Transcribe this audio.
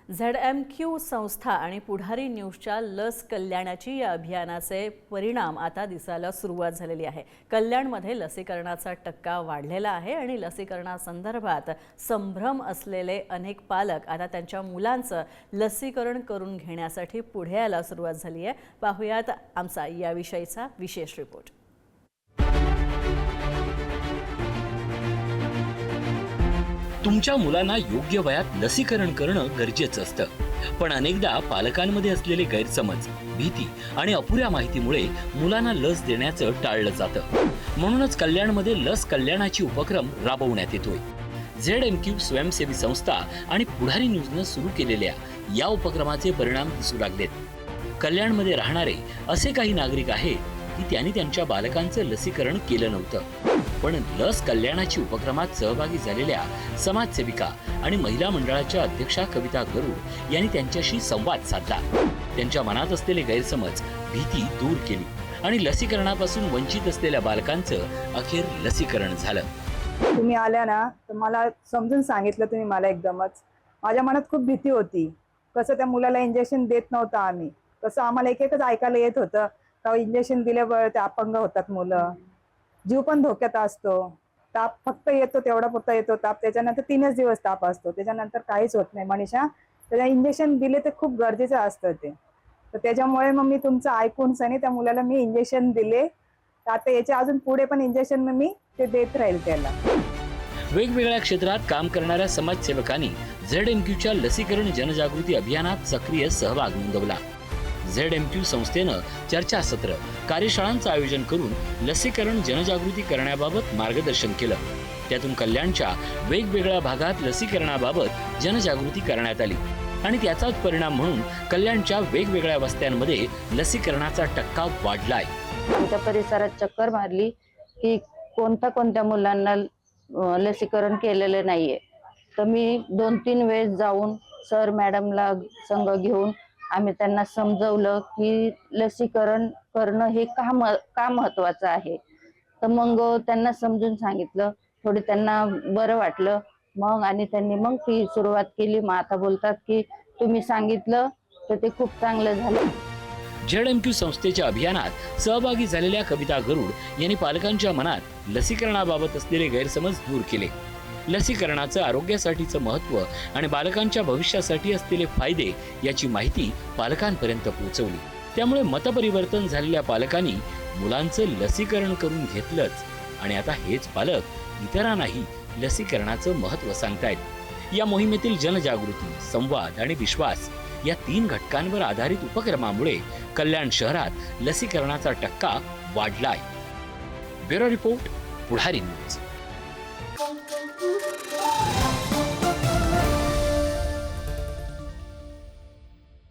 ZMQ संस्था आणि पुढारी न्यूजच्या लस कल्याणाची या अभियानाचे परिणाम आता दिसायला सुरुवात झालेली आहे। कल्याणमध्ये लसीकरणाचा टक्का वाढलेला आहे आणि लसीकरणासंदर्भात संभ्रम असलेले अनेक पालक आता त्यांच्या मुलांचं लसीकरण करून घेण्यासाठी पुढे यायला सुरुवात झाली आहे। पाहुयात आमचा याविषयीचा विशेष रिपोर्ट। तुमच्या मुलांना योग्य वयात लसीकरण करणं गरजेचं असतं, पण अनेकदा पालकांमध्ये असलेले गैरसमज, भीती आणि अपुऱ्या माहितीमुळे मुलांना लस देण्याचं टाळलं जातं। म्हणूनच कल्याणमध्ये लस कल्याणाची उपक्रम राबवण्यात येतोय। ZMQ स्वयंसेवी संस्था आणि पुढारी न्यूजनं सुरू केलेल्या या उपक्रमाचे परिणाम दिसू लागलेत। कल्याणमध्ये राहणारे असे काही नागरिक आहेत की त्यांनी त्यांच्या बालकांचं लसीकरण केलं नव्हतं, पण लस कल्याणाची उपक्रमात सहभागी झालेल्या समाजसेविका आणि महिला मंडळाच्या अध्यक्षा कविता गरुड यांनी त्यांच्याशी संवाद साधला। त्यांच्या मनात असलेले गैरसमज, भीती दूर केली आणि लसीकरणापासून वंचित असलेल्या बालकांचं अखेर लसीकरण झालं। तुम्ही आल्या ना तर मला समजून सांगितलं तुम्ही मला एकदमच। माझ्या मनात खूप भीती होती, कसं त्या मुलाला इंजेक्शन देत नव्हतं आम्ही, कसं आम्हाला एकच ऐकायला येत होतं का इंजेक्शन दिल्यावर ते अपंग होतात मुलं, जीव पण धोक्यात असतो, ताप फक्त येतो तेवढा पुरता येतो ताप, त्याच्यानंतर 3च दिवस ताप असतो, त्याच्यानंतर काहीच होत नाही मनीषा। त्याला इंजेक्शन दिले ते खूप गरजेचं असतं ते, तर त्याच्यामुळे मग मी तुमचं ऐकून सनी त्या मुलाला मी इंजेक्शन दिले। आता याच्या अजून पुढे पण इंजेक्शन मी ते देत राहील त्याला। वेगवेगळ्या क्षेत्रात काम करणाऱ्या समाजसेवकांनी ZMQच्या लसीकरण जनजागृती अभियानात सक्रिय सहभाग नोंदवला। ZMQ संस्थेनं चर्चासत्र, कार्यशाळांचं आयोजन करून लसीकरण जनजागृती करण्याबाबत मार्गदर्शन केलं। त्यातून कल्याणच्या वेगवेगळ्या भागात लसीकरणाबाबत जनजागृती करण्यात आली आणि त्याचाच परिणाम म्हणून कल्याणच्या वेगवेगळ्या वस्त्यांमध्ये लसीकरणाचा टक्का वाढलाय। आमच्या परिसरात चक्कर मारली की कोणत्या मुलांना लसीकरण केलेलं नाहीये, तर मी 2-3 वेळेस जाऊन सर मॅडमला संग घेऊन आम्ही त्यांना समजवलं की लसीकरण करणं हे का महत्वाचं आहे। तर मग त्यांना समजून सांगितलं, थोडी त्यांना बरं वाटलं मग, आणि त्यांनी मग ती सुरुवात केली। मग आता बोलतात की तुम्ही सांगितलं तर ते खूप चांगलं झालं। ZMQ संस्थेच्या अभियानात सहभागी झालेल्या कविता गरुड यांनी पालकांच्या मनात लसीकरणाबाबत असलेले गैरसमज दूर केले। लसीकरणाचं आरोग्यासाठीचं महत्त्व आणि बालकांच्या भविष्यासाठी असलेले फायदे याची माहिती पालकांपर्यंत पोहोचवली। त्यामुळे मतपरिवर्तन झालेल्या पालकांनी मुलांचं लसीकरण करून घेतलंच आणि आता हेच पालक इतरांनाही लसीकरणाचं महत्त्व सांगतायत। या मोहिमेतील जनजागृती, संवाद आणि विश्वास या 3 घटकांवर आधारित उपक्रमामुळे कल्याण शहरात लसीकरणाचा टक्का वाढलाय। ब्युरो रिपोर्ट, पुढारी न्यूज।